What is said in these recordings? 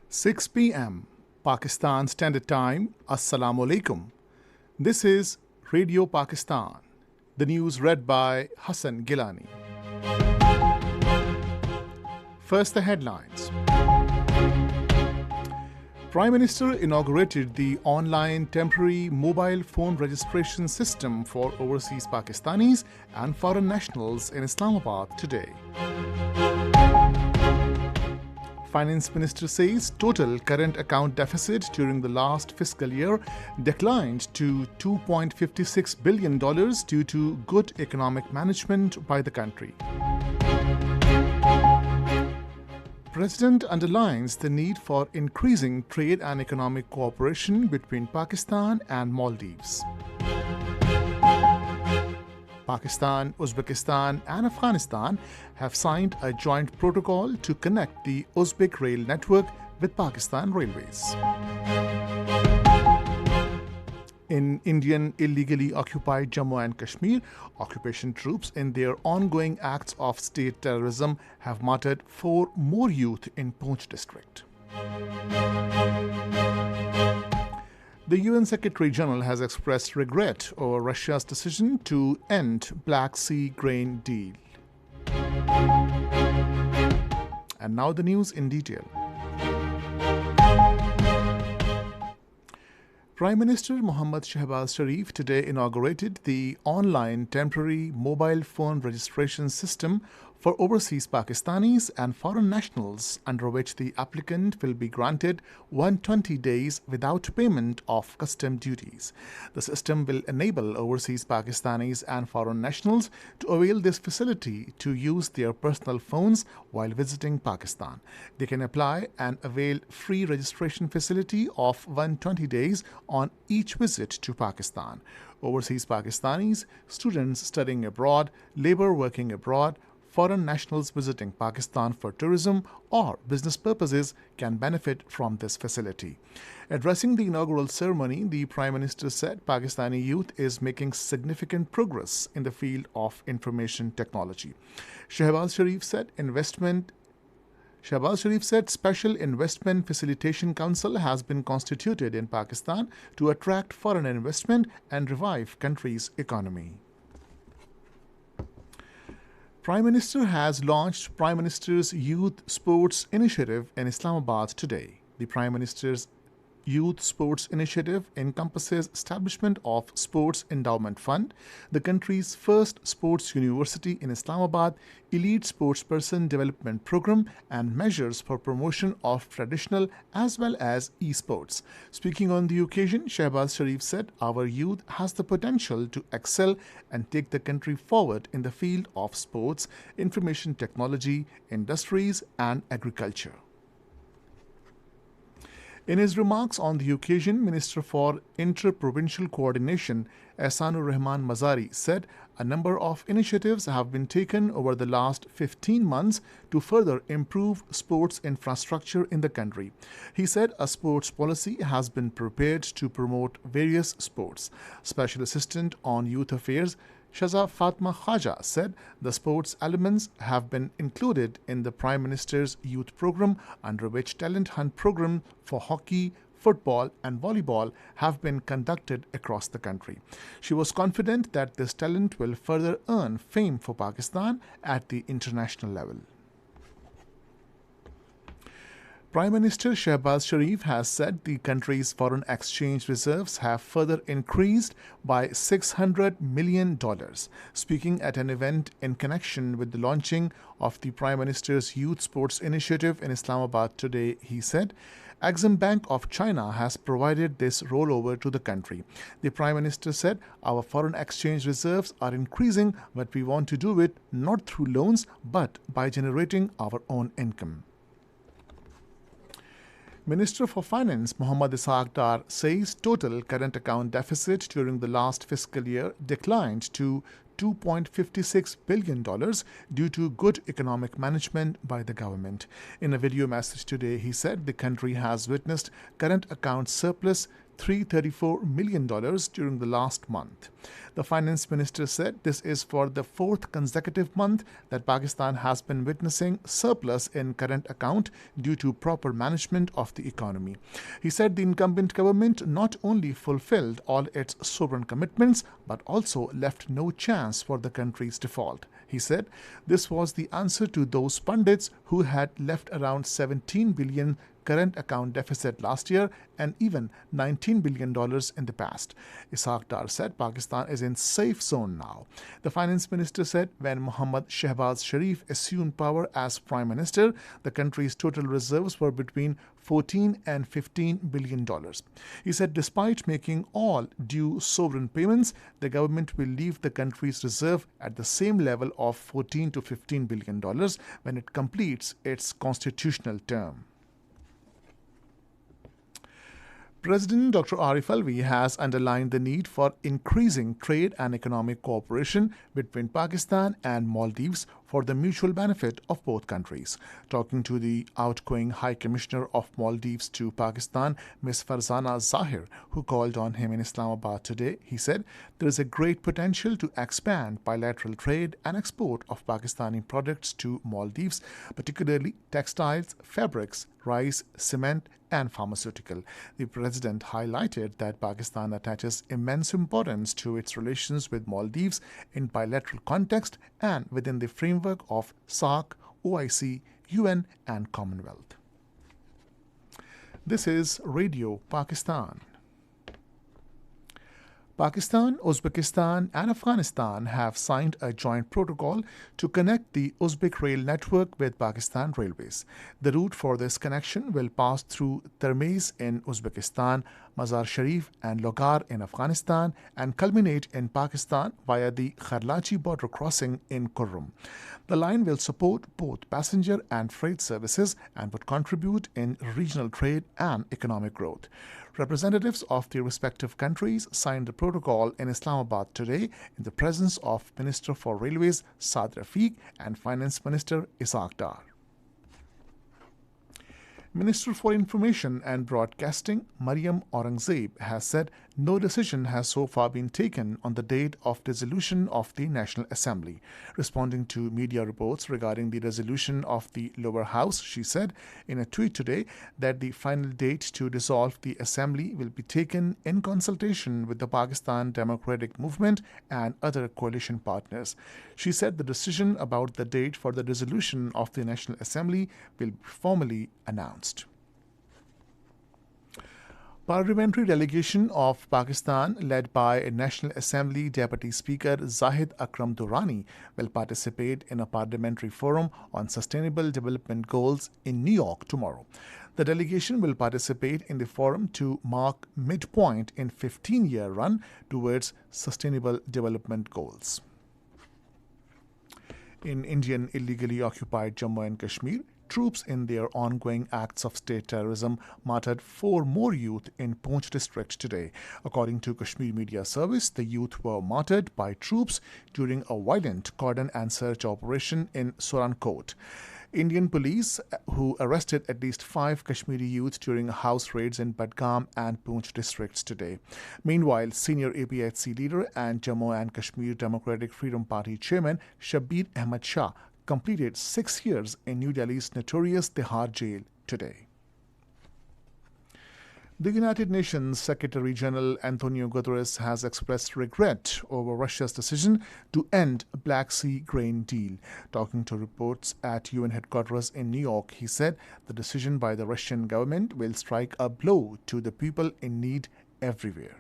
6 p.m. Pakistan Standard Time. Assalamu alaikum. This is Radio Pakistan. The news read by Hassan Gilani. First, the headlines. Prime Minister inaugurated the online temporary mobile phone registration system for overseas Pakistanis and foreign nationals in Islamabad today. Finance Minister says total current account deficit during the last fiscal year declined to $2.56 billion due to good economic management by the country. President underlines the need for increasing trade and economic cooperation between Pakistan and Maldives. Pakistan, Uzbekistan, and Afghanistan have signed a joint protocol to connect the Uzbek rail network with Pakistan Railways. In Indian illegally occupied Jammu and Kashmir, occupation troops in their ongoing acts of state terrorism have martyred 4 more youth in Poonch district. The UN Secretary General has expressed regret over Russia's decision to end Black Sea grain deal. And now the news in detail. Prime Minister Mohammad Shehbaz Sharif today inaugurated the online temporary mobile phone registration system for overseas Pakistanis and foreign nationals, under which the applicant will be granted 120 days without payment of custom duties. The system will enable overseas Pakistanis and foreign nationals to avail this facility to use their personal phones while visiting Pakistan. They can apply and avail free registration facility of 120 days on each visit to Pakistan. Overseas Pakistanis, students studying abroad, labor working abroad, foreign nationals visiting Pakistan for tourism or business purposes can benefit from this facility. Addressing the inaugural ceremony, the Prime Minister said Pakistani youth is making significant progress in the field of information technology. Shehbaz Sharif said Special Investment Facilitation Council has been constituted in Pakistan to attract foreign investment and revive country's economy. Prime Minister has launched Prime Minister's Youth Sports Initiative in Islamabad today. The Prime Minister's Youth Sports Initiative encompasses establishment of Sports Endowment Fund, the country's first sports university in Islamabad, elite sportsperson development program, and measures for promotion of traditional as well as esports. Speaking on the occasion, Shehbaz Sharif said, "Our youth has the potential to excel and take the country forward in the field of sports, information technology, industries, and agriculture." In his remarks on the occasion, Minister for Inter-Provincial Coordination Ehsanur Rahman Mazari said a number of initiatives have been taken over the last 15 months to further improve sports infrastructure in the country. He said a sports policy has been prepared to promote various sports. Special Assistant on Youth Affairs Shaza Fatma Khaja said the sports elements have been included in the Prime Minister's youth program, under which talent hunt program for hockey, football and volleyball have been conducted across the country. She was confident that this talent will further earn fame for Pakistan at the international level. Prime Minister Shehbaz Sharif has said the country's foreign exchange reserves have further increased by $600 million. Speaking at an event in connection with the launching of the Prime Minister's Youth Sports Initiative in Islamabad today, he said, Exim Bank of China has provided this rollover to the country. The Prime Minister said, "Our foreign exchange reserves are increasing, but we want to do it not through loans, but by generating our own income." Minister for Finance Mohammad Ishaq Dar says total current account deficit during the last fiscal year declined to $2.56 billion due to good economic management by the government. In a video message today, he said the country has witnessed current account surplus $334 million during the last month. The finance minister said this is for the fourth consecutive month that Pakistan has been witnessing surplus in current account due to proper management of the economy. He said the incumbent government not only fulfilled all its sovereign commitments but also left no chance for the country's default. He said this was the answer to those pundits who had left around 17 billion current account deficit last year and even $19 billion in the past. Ishaq Dar said Pakistan is in safe zone now. The finance minister said when Mohammad Shehbaz Sharif assumed power as prime minister, the country's total reserves were between $14 and $15 billion. He said despite making all due sovereign payments, the government will leave the country's reserve at the same level of $14 to $15 billion when it completes its constitutional term. President Dr. Arif Alvi has underlined the need for increasing trade and economic cooperation between Pakistan and Maldives for the mutual benefit of both countries. Talking to the outgoing High Commissioner of Maldives to Pakistan, Ms. Farzana Zahir, who called on him in Islamabad today, he said there is a great potential to expand bilateral trade and export of Pakistani products to Maldives, particularly textiles, fabrics, rice, cement, and pharmaceutical. The president highlighted that Pakistan attaches immense importance to its relations with Maldives in bilateral context and within the framework of SAARC, OIC, UN, and Commonwealth. This is Radio Pakistan. Pakistan, Uzbekistan, and Afghanistan have signed a joint protocol to connect the Uzbek rail network with Pakistan Railways. The route for this connection will pass through Termez in Uzbekistan, Mazar Sharif and Logar in Afghanistan, and culminate in Pakistan via the Kharlachi border crossing in Kurram. The line will support both passenger and freight services and would contribute in regional trade and economic growth. Representatives of the respective countries signed the protocol in Islamabad today in the presence of Minister for Railways Saad Rafiq and Finance Minister Ishaq Dar. Minister for Information and Broadcasting Maryam Aurangzeb has said no decision has so far been taken on the date of dissolution of the National Assembly. Responding to media reports regarding the resolution of the lower house, she said in a tweet today that the final date to dissolve the assembly will be taken in consultation with the Pakistan Democratic Movement and other coalition partners. She said the decision about the date for the dissolution of the National Assembly will be formally announced. Parliamentary delegation of Pakistan, led by National Assembly Deputy Speaker Zahid Akram Durrani, will participate in a parliamentary forum on sustainable development goals in New York tomorrow. The delegation will participate in the forum to mark midpoint in 15-year run towards sustainable development goals. In Indian illegally occupied Jammu and Kashmir, troops in their ongoing acts of state terrorism martyred 4 more youth in Poonch district today. According to Kashmir Media Service, the youth were martyred by troops during a violent cordon and search operation in Sorankot. Indian police, who arrested at least 5 Kashmiri youth during house raids in Badgam and Poonch districts today. Meanwhile, senior APHC leader and Jammu and Kashmir Democratic Freedom Party chairman Shabbir Ahmad Shah completed 6 years in New Delhi's notorious Tihar jail today. The United Nations Secretary General Antonio Guterres has expressed regret over Russia's decision to end Black Sea grain deal. Talking to reports at UN headquarters in New York, he said the decision by the Russian government will strike a blow to the people in need everywhere.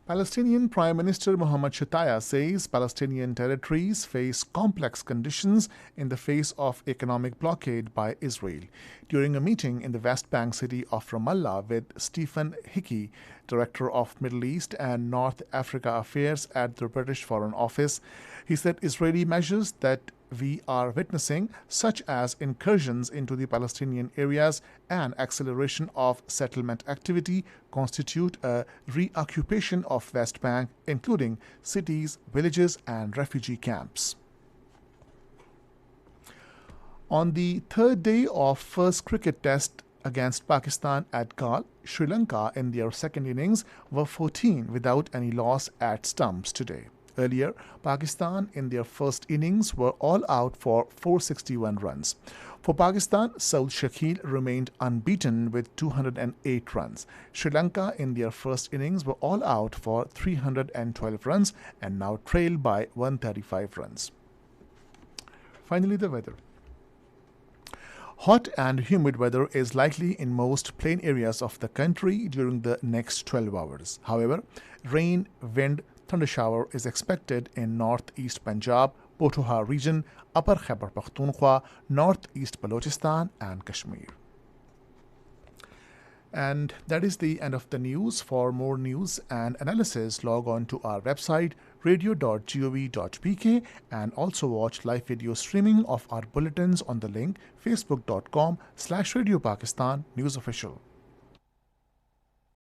Palestinian Prime Minister Mohammad Shataya says Palestinian territories face complex conditions in the face of economic blockade by Israel. During a meeting in the West Bank city of Ramallah with Stephen Hickey, Director of Middle East and North Africa Affairs at the British Foreign Office, he said Israeli measures that we are witnessing, such as incursions into the Palestinian areas and acceleration of settlement activity, constitute a reoccupation of West Bank, including cities, villages, and refugee camps. On the third day of first cricket test against Pakistan at Galle, Sri Lanka in their second innings were 14 without any loss at stumps today. Earlier, Pakistan in their first innings were all out for 461 runs. For Pakistan, Saud Shakil remained unbeaten with 208 runs. Sri Lanka in their first innings were all out for 312 runs and now trail by 135 runs. Finally, the weather. Hot and humid weather is likely in most plain areas of the country during the next 12 hours. However, rain, wind, thundershower is expected in northeast Punjab, Potoha region, Upper Khyber Pakhtunkhwa, northeast Balochistan, and Kashmir. And that is the end of the news. For more news and analysis, log on to our website radio.gov.pk and also watch live video streaming of our bulletins on the link facebook.com/Radio Pakistan News Official.